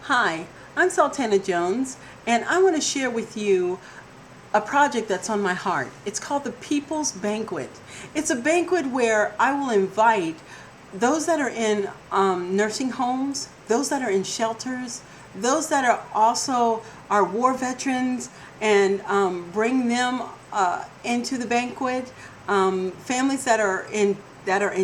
Hi, I'm Sultana Jones, and I want to share with you a project that's on my heart. It's called the People's Banquet. It's a banquet where I will invite those that are in nursing homes, those that are in shelters, those that are also are war veterans, and bring them into the banquet. Families that are in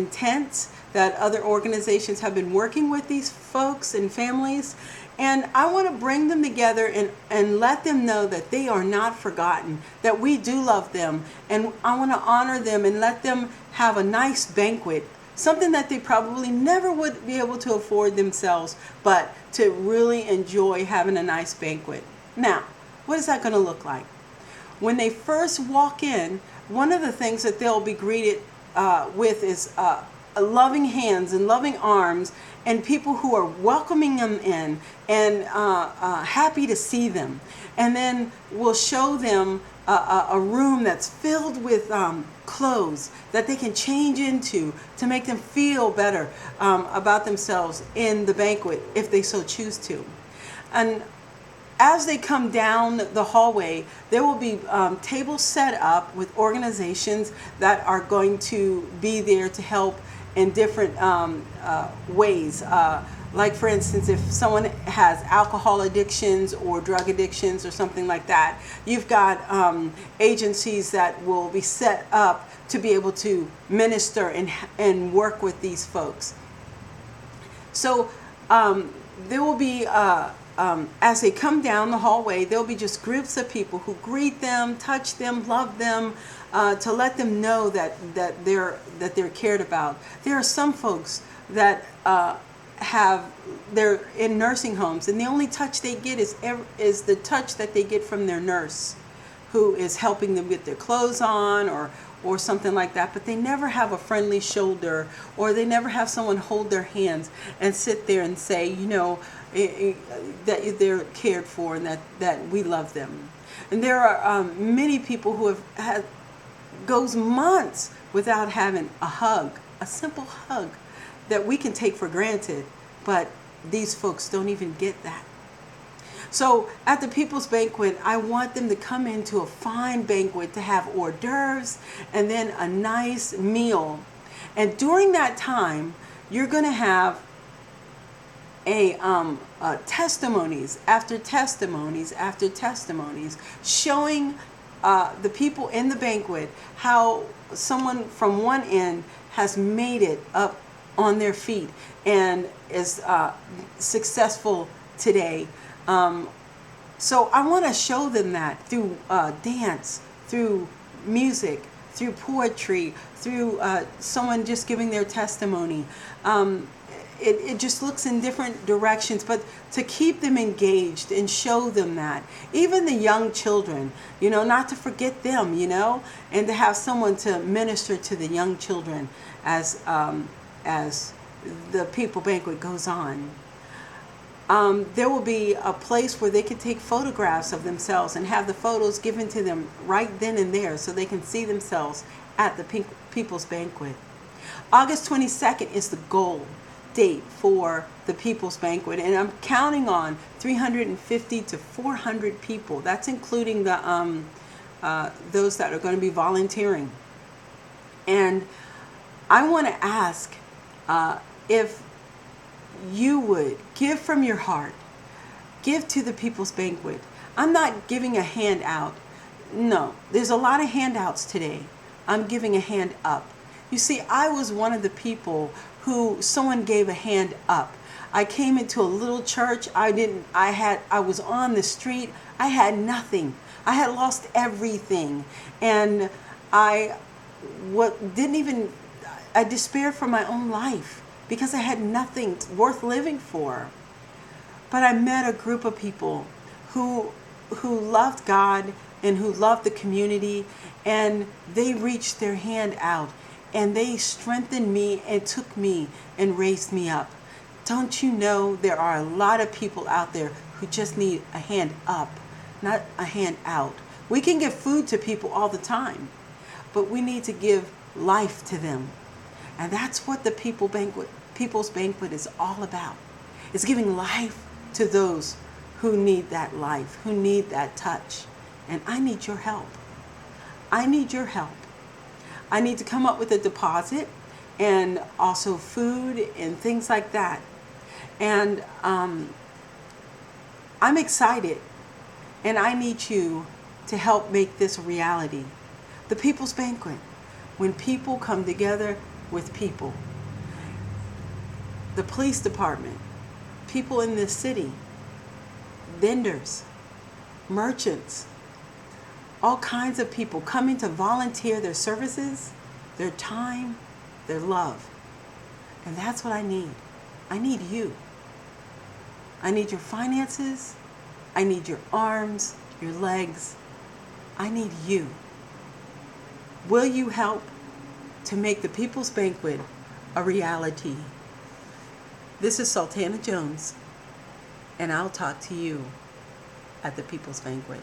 tents, that other organizations have been working with these folks and families. And I want to bring them together and let them know that they are not forgotten, that we do love them. And I want to honor them and let them have a nice banquet, something that they probably never would be able to afford themselves, but to really enjoy having a nice banquet. Now, what is that going to look like? When they first walk in, one of the things that they'll be greeted with is loving hands and loving arms, and people who are welcoming them in and happy to see them. And then we'll show them a room that's filled with clothes that they can change into to make them feel better about themselves in the banquet if they so choose to. And as they come down the hallway, there will be tables set up with organizations that are going to be there to help in different ways. Like, for instance, if someone has alcohol addictions or drug addictions or something like that, you've got agencies that will be set up to be able to minister and work with these folks. So there will be as they come down the hallway, there'll be just groups of people who greet them, touch them, love them, to let them know that they're cared about. There are some folks that they're in nursing homes, and the only touch they get is the touch that they get from their nurse, who is helping them get their clothes on or something like that, but they never have a friendly shoulder, or they never have someone hold their hands and sit there and say, that they're cared for and that we love them. And there are many people who have had goes months without having a hug, a simple hug that we can take for granted, but these folks don't even get that. So at the People's Banquet, I want them to come into a fine banquet to have hors d'oeuvres and then a nice meal. And during that time, you're going to have testimonies after testimonies after testimonies, showing the people in the banquet how someone from one end has made it up on their feet and is successful today. So I want to show them that through dance, through music, through poetry, through someone just giving their testimony. It just looks in different directions, but to keep them engaged and show them that. Even the young children, not to forget them, and to have someone to minister to the young children as the People Banquet goes on. There will be a place where they can take photographs of themselves and have the photos given to them right then and there so they can see themselves at the People's Banquet. August 22nd is the goal date for the People's Banquet, and I'm counting on 350 to 400 people. That's including the those that are going to be volunteering. And I want to ask if you would give from your heart, give to the People's Banquet. I'm not giving a handout. No, there's a lot of handouts today. I'm giving a hand up. You see, I was one of the people who someone gave a hand up. I came into a little church. I was on the street. I had nothing. I had lost everything. And I despaired for my own life because I had nothing worth living for. But I met a group of people who loved God and who loved the community, and they reached their hand out and they strengthened me and took me and raised me up. Don't you know there are a lot of people out there who just need a hand up, not a hand out. We can give food to people all the time, but we need to give life to them. And that's what the People's Banquet is all about. It's giving life to to those who need that life, who need that touch. And I need your help. I need your help. I need to come up with a deposit and also food and things like that. And I'm excited, and I need you to help make this a reality. The People's Banquet, when people come together with people. The police department, people in this city, vendors, merchants, all kinds of people coming to volunteer their services, their time, their love. And that's what I need. I need you. I need your finances. I need your arms, your legs. I need you. Will you help to make the People's Banquet a reality? This is Sultana Jones, and I'll talk to you at the People's Banquet.